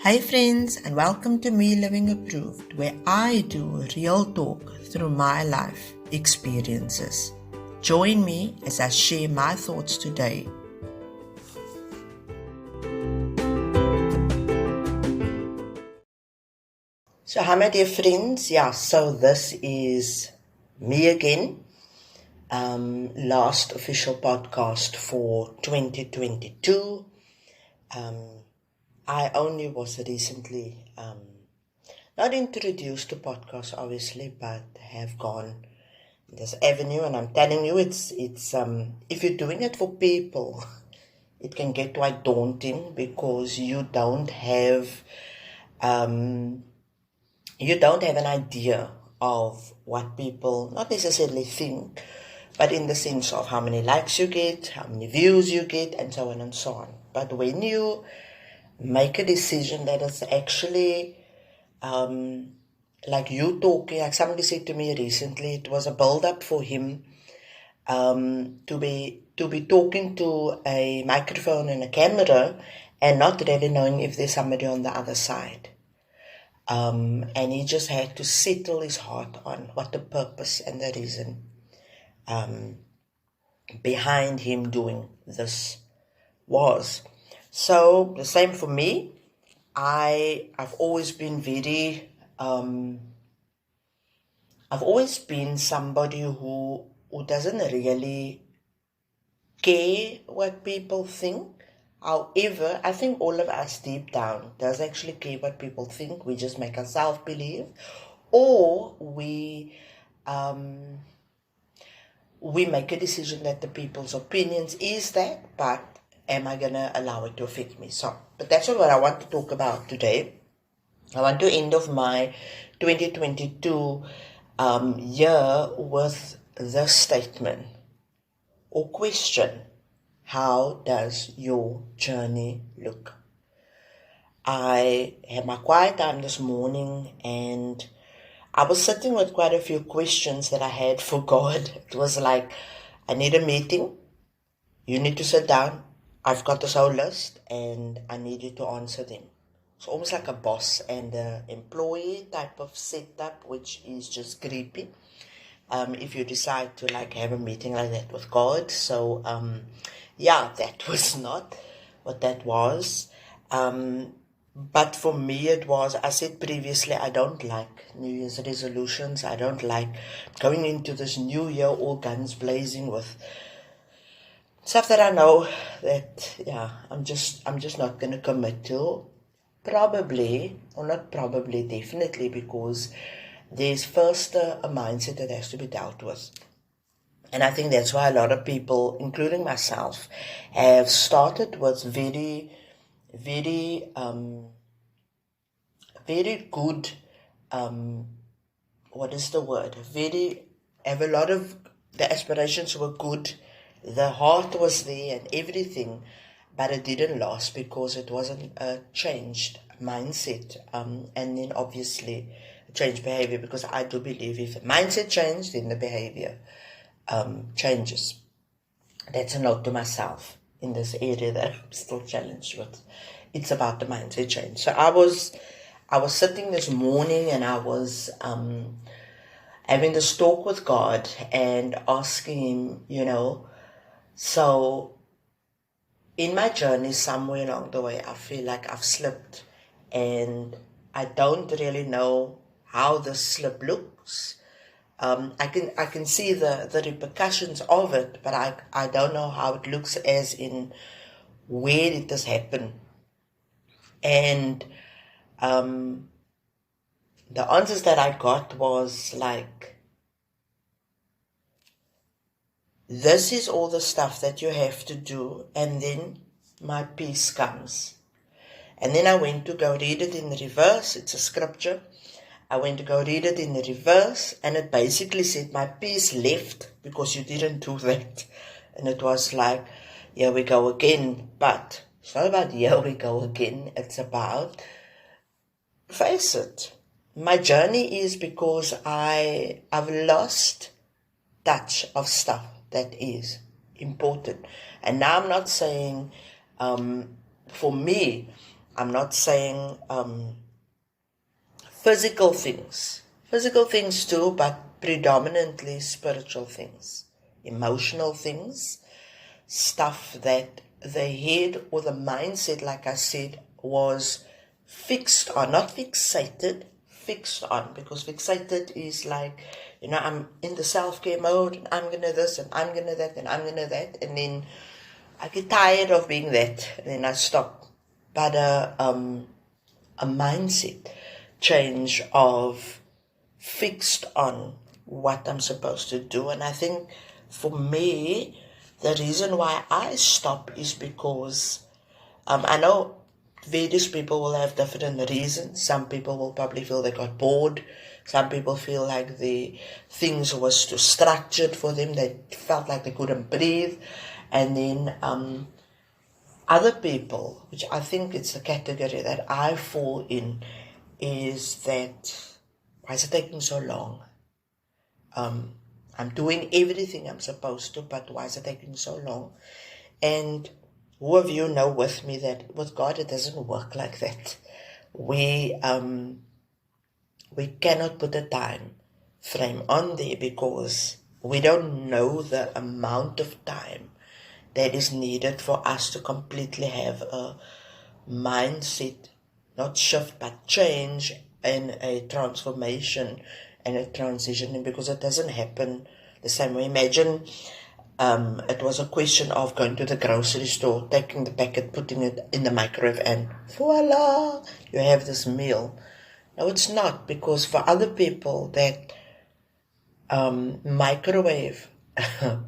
Hi, friends, and welcome to Me Living Approved, where I do real talk through my life experiences. Join me as I share my thoughts today. So, hi, my dear friends. So this is me again. Last official podcast for 2022. I only was recently not introduced to podcasts, obviously, but have gone this avenue, and I'm telling you, it's if you're doing it for people, it can get quite daunting because you don't have an idea of what people not necessarily think, but in the sense of how many likes you get, how many views you get, and so on and so on. But when you make a decision that is actually like you talking, like somebody said to me recently, it was a build up for him to be talking to a microphone and a camera and not really knowing if there's somebody on the other side. And he just had to settle his heart on what the purpose and the reason behind him doing this was. So the same for me. I've always been somebody who doesn't really care what people think. However, I think all of us deep down does actually care what people think. We just make ourselves believe, or we make a decision that the people's opinions is that, but am I gonna allow it to affect me? So, but that's not what I want to talk about today. I want to end off my 2022 year with this statement or question. How does your journey look? I had my quiet time this morning and I was sitting with quite a few questions that I had for God. It was like, I need a meeting. You need to sit down. I've got this whole list and I need you to answer them. It's almost like a boss and an employee type of setup, which is just creepy. If you decide to like have a meeting like that with God. So, that was not what that was. But for me, it was, I said previously, I don't like New Year's resolutions. I don't like going into this new year all guns blazing with stuff that I know that, I'm just not going to commit to. Probably, or not probably, definitely, because there's first a mindset that has to be dealt with. And I think that's why a lot of people, including myself, have started with very, very, very good, what is the word? Have a lot of, the aspirations were good, the heart was there and everything, but it didn't last because it wasn't a changed mindset. And then obviously changed behavior, because I do believe if the mindset changed, then the behavior changes. That's a note to myself in this area that I'm still challenged with. It's about the mindset change. So I was sitting this morning and I was having this talk with God and asking him, so in my journey somewhere along the way, I feel like I've slipped and I don't really know how the slip looks. I can see the repercussions of it, but I don't know how it looks, as in where did this happen. And the answers that I got was like, this is all the stuff that you have to do, and then my peace comes. And then I went to go read it in the reverse. It's a scripture. I went to go read it in the reverse, and it basically said, my peace left because you didn't do that. And it was like, here we go again. But it's not about here we go again. It's about, face it, my journey is because I've lost touch of stuff that is important. And now I'm not saying, for me, I'm not saying physical things too, but predominantly spiritual things, emotional things, stuff that the head or the mindset, like I said, was fixed on, not fixated, fixed on, because fixated is like, I'm in the self-care mode, and I'm gonna this, and I'm gonna that, and I'm gonna that, and then I get tired of being that, and then I stop. But a mindset change of fixed on what I'm supposed to do. And I think for me, the reason why I stop is because I know various people will have different reasons. Some people will probably feel they got bored. Some people feel like the things was too structured for them. They felt like they couldn't breathe. And then other people, which I think it's the category that I fall in, is that, why is it taking so long? I'm doing everything I'm supposed to, but why is it taking so long? And who of you know with me that with God it doesn't work like that. We cannot put a time frame on there because we don't know the amount of time that is needed for us to completely have a mindset, not shift, but change and a transformation and a transition, because it doesn't happen the same way. Imagine it was a question of going to the grocery store, taking the packet, putting it in the microwave, and voila, you have this meal. No, it's not, because for other people that microwave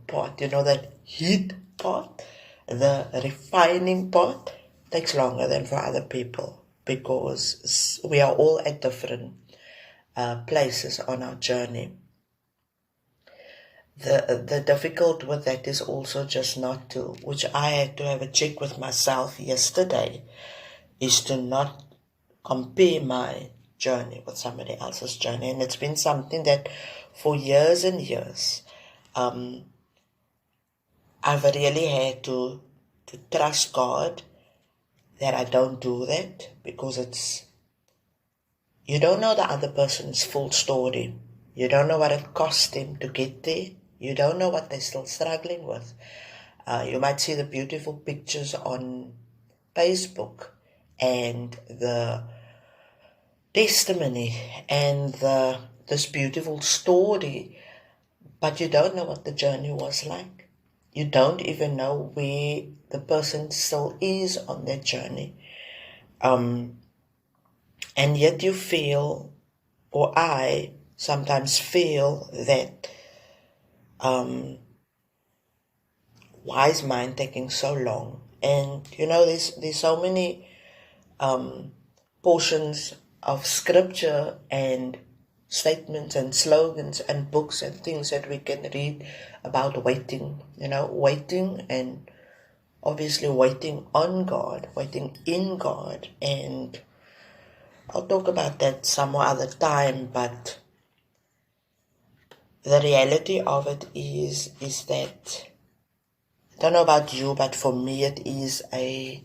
pot, that heat pot, the refining pot, takes longer than for other people, because we are all at different places on our journey. The difficult with that is also just not to, which I had to have a check with myself yesterday, is to not compare my journey with somebody else's journey. And it's been something that for years and years, I've really had to trust God that I don't do that, because you don't know the other person's full story. You don't know what it cost them to get there. You don't know what they're still struggling with. You might see the beautiful pictures on Facebook and the testimony and this beautiful story, but you don't know what the journey was like. You don't even know where the person still is on their journey. And yet you feel, or I sometimes feel that, why is mine taking so long? And there's so many portions of scripture and statements and slogans and books and things that we can read about waiting, waiting, and obviously waiting on God, waiting in God. And I'll talk about that some other time, but the reality of it is that, I don't know about you, but for me it's a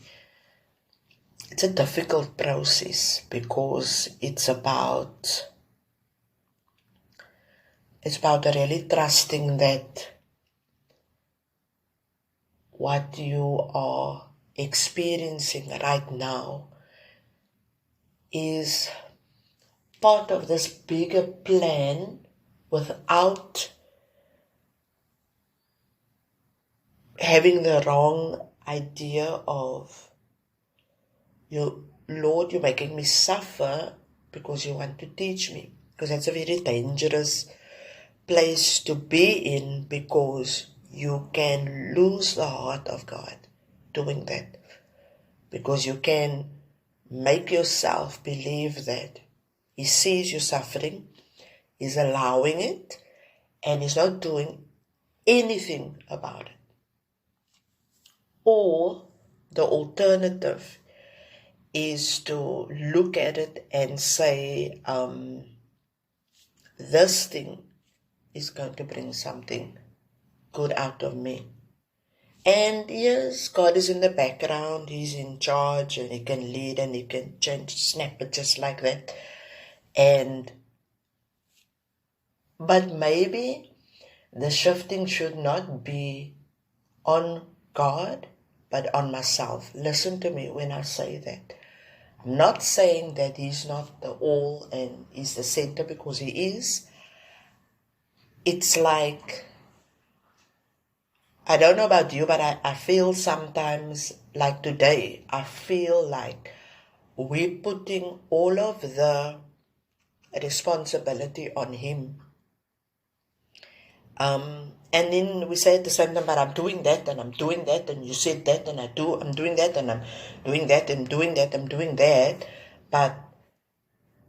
difficult process, because it's about really trusting that what you are experiencing right now is part of this bigger plan, without having the wrong idea of, Lord, you're making me suffer because you want to teach me. Because that's a very dangerous place to be in, because you can lose the heart of God doing that. Because you can make yourself believe that He sees you suffering, He's allowing it, and He's not doing anything about it. Or the alternative is to look at it and say, this thing is going to bring something good out of me. And yes, God is in the background, He's in charge, and He can lead and He can change, snap it just like that. But maybe the shifting should not be on God, but on myself. Listen to me when I say that. I'm not saying that He's not the all and He's the center, because He is. It's like, I don't know about you, but I feel sometimes, like today, I feel like we're putting all of the responsibility on Him. And then we say at the same time, but I'm doing that and I'm doing that, and you said that and I'm doing that and I'm doing that and doing that, I'm doing that. But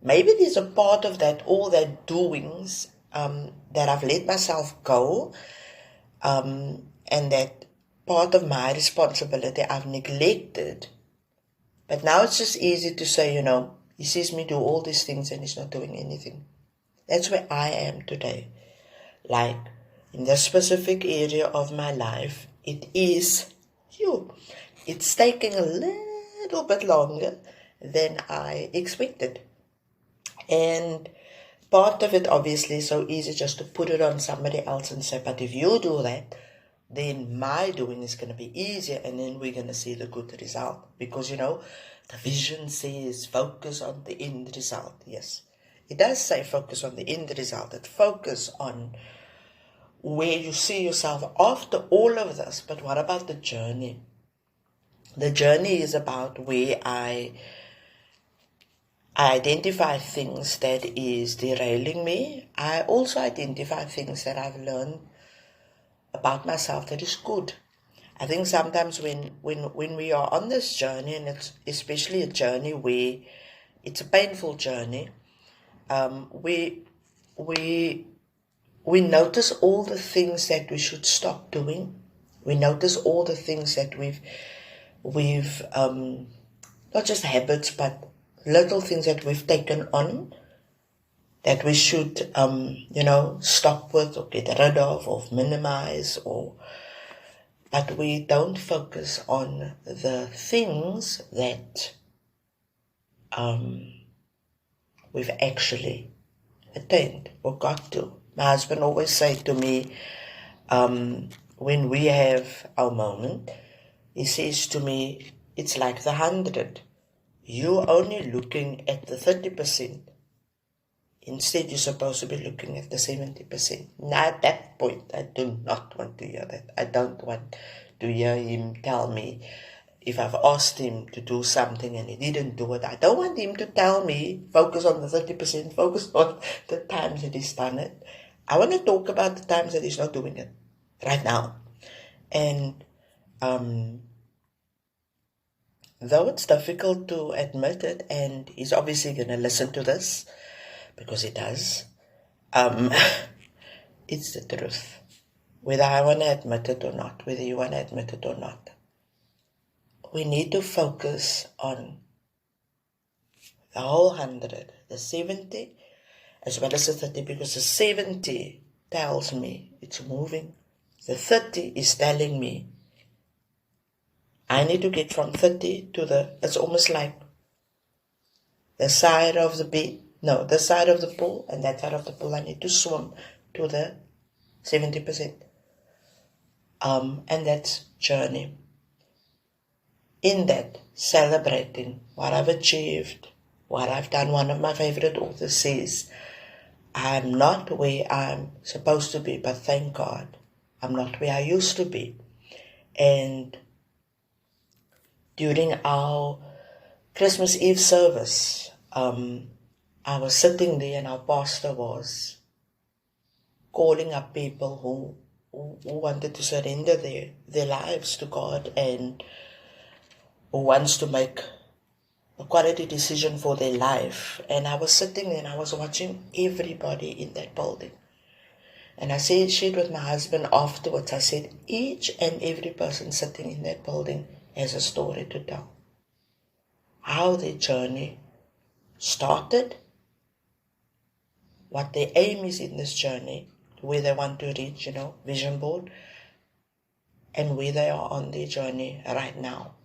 maybe there's a part of that, all that doings, that I've let myself go, and that part of my responsibility I've neglected. But now it's just easy to say, He sees me do all these things and He's not doing anything. That's where I am today. Like, in this specific area of my life, it's taking a little bit longer than I expected. And part of it, obviously, is so easy just to put it on somebody else and say, but if you do that, then my doing is going to be easier, and then we're going to see the good result. Because, the vision says focus on the end result. Yes, it does say focus on the end result. It focus on where you see yourself after all of this. But what about the journey? The journey is about where I identify things that is derailing me. I also identify things that I've learned about myself that is good. I think sometimes when we are on this journey, and it's especially a journey where it's a painful journey, we notice all the things that we should stop doing. We notice all the things that we've not just habits, but little things that we've taken on that we should, stop with or get rid of or minimize, but we don't focus on the things that we've actually attained or got to. My husband always say to me, when we have our moment, he says to me, it's like the 100. You're only looking at the 30%. Instead, you're supposed to be looking at the 70%. Now, at that point, I do not want to hear that. I don't want to hear him tell me if I've asked him to do something and he didn't do it. I don't want him to tell me, focus on the 30%, focus on the times that he's done it. I want to talk about the times that he's not doing it right now. And though it's difficult to admit it, and he's obviously going to listen to this, because he does, it's the truth. Whether I want to admit it or not, whether you want to admit it or not, we need to focus on the whole 100, the 70, as well as the 30, because the 70 tells me it's moving. The 30 is telling me I need to get from 30 to it's almost like the side of the the side of the pool, and that side of the pool I need to swim to the 70%. And that's journey. In that, celebrating what I've achieved, what I've done. One of my favorite authors says, I'm not where I'm supposed to be, but thank God, I'm not where I used to be. And during our Christmas Eve service, I was sitting there and our pastor was calling up people who wanted to surrender their lives to God and who wants to make a quality decision for their life. And I was sitting there and I was watching everybody in that building. And I shared with my husband afterwards, I said, each and every person sitting in that building has a story to tell. How their journey started, what their aim is in this journey, where they want to reach, vision board, and where they are on their journey right now.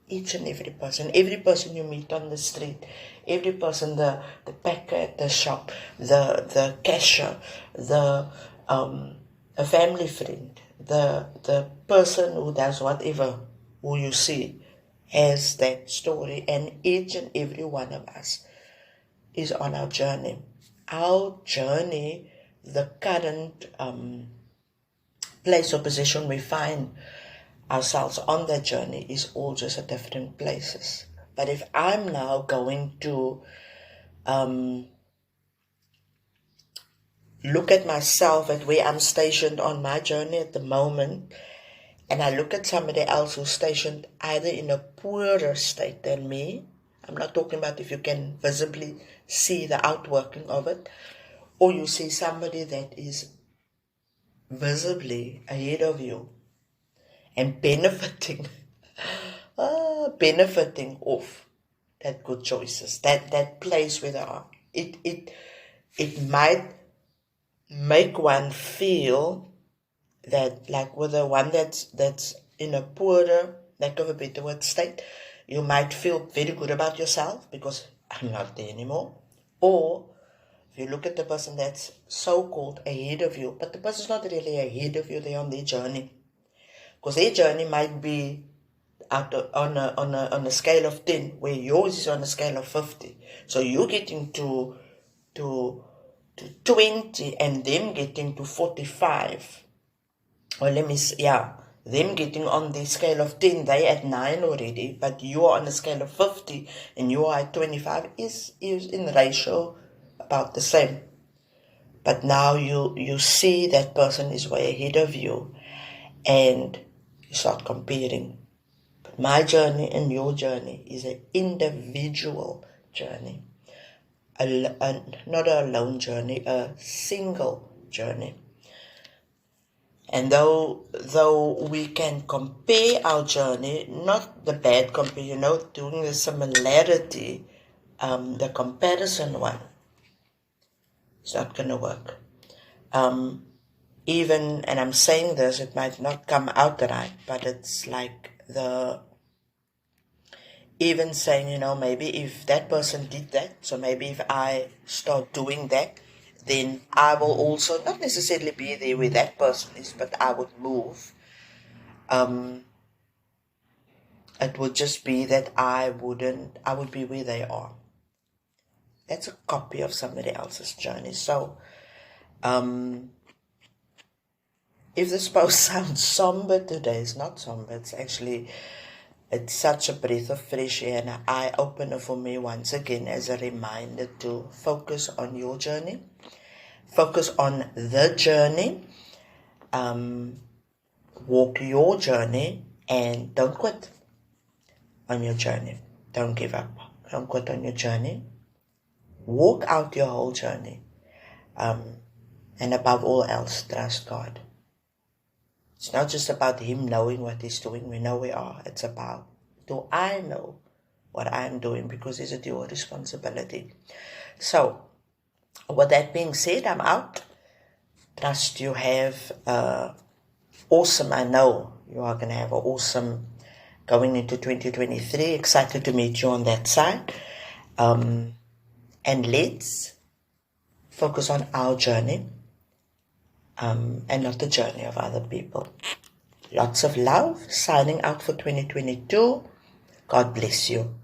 Each and every person you meet on the street, every person, the packer at the shop, the cashier, a family friend, the person who does whatever, who you see, has that story, and each and every one of us is on our journey. Our journey, the current place or position we find ourselves on that journey is all just at different places. But if I'm now going to look at myself at where I'm stationed on my journey at the moment, and I look at somebody else who's stationed either in a poorer state than me, I'm not talking about if you can visibly see the outworking of it, or you see somebody that is visibly ahead of you and benefiting off that good choices, that place where they are. It might make one feel that, like with the one that's in a poorer, lack of a better word, state, you might feel very good about yourself because I'm not there anymore. Or if you look at the person that's so-called ahead of you, but the person's not really ahead of you, they're on their journey. Because their journey might be on a scale of 10, where yours is on a scale of 50. So you're getting to 20 and them getting to 45. Or them getting on the scale of 10, they at 9 already, but you are on a scale of 50 and you are at 25, is in ratio about the same. But now you see that person is way ahead of you and you start comparing. But my journey and your journey is an individual journey. Not a lone journey, a single journey. And though we can compare our journey, not the bad compare, doing the similarity, the comparison one, it's not going to work. And I'm saying this, it might not come out right, but it's like even saying, maybe if that person did that, so maybe if I start doing that, then I will also not necessarily be there where that person is, but I would move. It would just be that I would be where they are. That's a copy of somebody else's journey. So, if this post sounds somber today, it's not somber. It's such a breath of fresh air and an eye-opener for me once again as a reminder to focus on your journey. Focus on the journey. Walk your journey and don't quit on your journey. Don't give up. Don't quit on your journey. Walk out your whole journey. And above all else, trust God. It's not just about Him knowing what He's doing. We know we are. It's about, do I know what I'm doing? Because it's a dual responsibility. So, with that being said, I'm out. Trust you have awesome, I know you are going to have an awesome going into 2023. Excited to meet you on that side. And let's focus on our journey. And not the journey of other people. Lots of love. Signing out for 2022. God bless you.